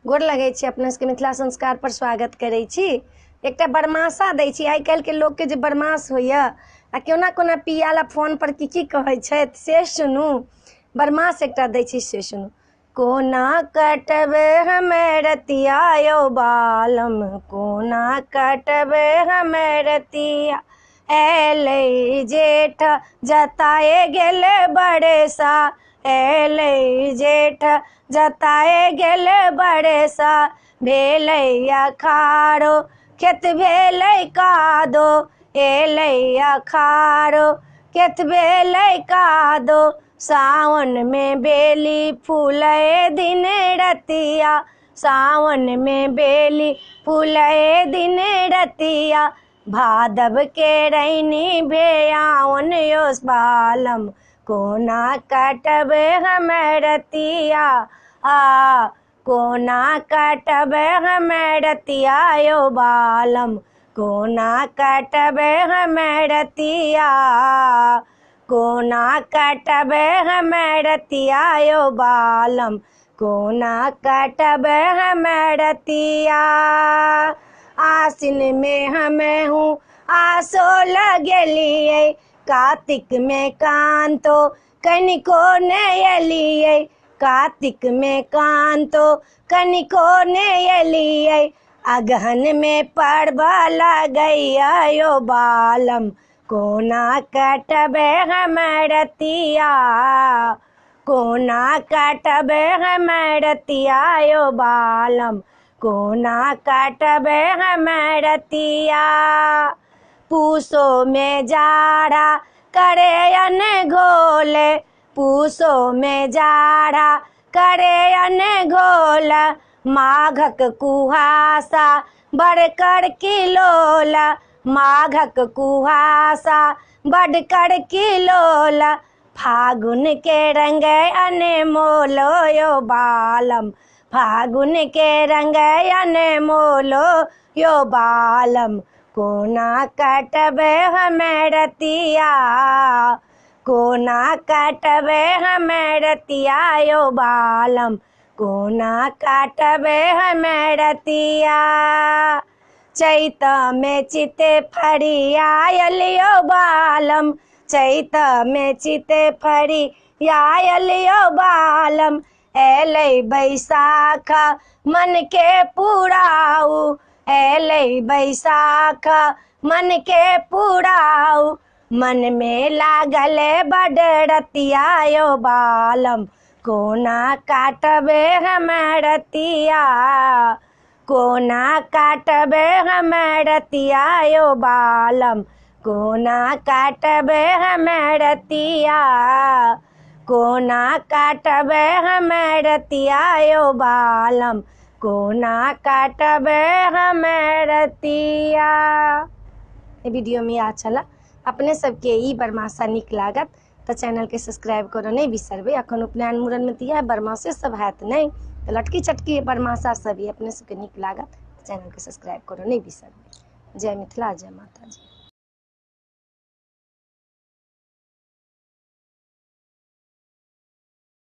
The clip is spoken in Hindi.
गोर लगै छी, अपना सबके मिथिला संस्कार पर स्वागत करै छी। एकटा बरमासा दै छी। आइ काल्हि के लोग के जे बरमास होइया आ कोना कोना पियाला फोन पर की कहै छथि से सुनू। बरमास एकटा दै छी से सुनू। कोना कटबे हमे रतिया यौ बालम, कोना कटबे हमे रतिया। एलै जेठ जताए गेले बड़ेसा, एलै जेठ जताए गेले बड़ेसा। भेलै अखाड़ो खेत भेलै कादो, एलै अखाड़ो खेत भेलै कादो। सावन में बेली फूले दिन रतिया, सावन में बेली फूले दिन रतिया। भादव के रैनी भेयावन यो बालम, कोना कटबे हमे रतिया। कोना कटबे हमे रतिया यो बालम, कोना कटबे हमे रतिया। कोना कटबे हमे रतिया यो बालम, कोना कटबे हमे रतिया। आसिन में हमे हूँ आसो लगेलिए, कार्तिक में कांतो कनिको ने एलिए। कार्तिक में कांतो कनिको ने एलिए, अगहन में परबा लगैया यो बालम, कोना कटबे हमे रतिया। कोना कटबे हमे रतिया यो बालम, कोना कटबे हमे रतिया। पूसो में जाड़ा करे अनघोले, पूसो में जाड़ा करे अनघोल। माघक कुहासा बड़कर किलोल, माघक कुहासा बड़कर किलोल। फागुन के रंग अनमोल यो बालम, फागुन के रंग अनमोल यो बालम, कोना कटबे हमे रतिया। कोना कटबे हमे रतिया यो बालम, कोना कटबे हमे रतिया। चैत में चिते फरियायल यो बालम, चैत में चिते फरियायल यो बालम। एलै बैसाख मन के पुराऊ, एलै बैसाख मन के पुराऊ। मन में लागल बड रतिया यो बालम, कोना काटबे हमे रतिया। कोना काटबे हमे रतिया यो बालम, कोना काटबे हमे रतिया। कोना काटबे हमे रतिया यो बालम, कोना काटबे हमे रतिया। वीडियो में अच्छा लगा अपने सबके ई बरमासा निक लागत तो चैनल के सब्सक्राइब करो नहीं बिसरबे। अखन उपनयन मूड़न में तो बरमासे सब हैत नहीं, तो लटकी चटकी बरमासा सब अपने सबके निक लागत, चैनल के सब्सक्राइब करो नहीं बिसरबे। जय मिथिला, जय माता जी।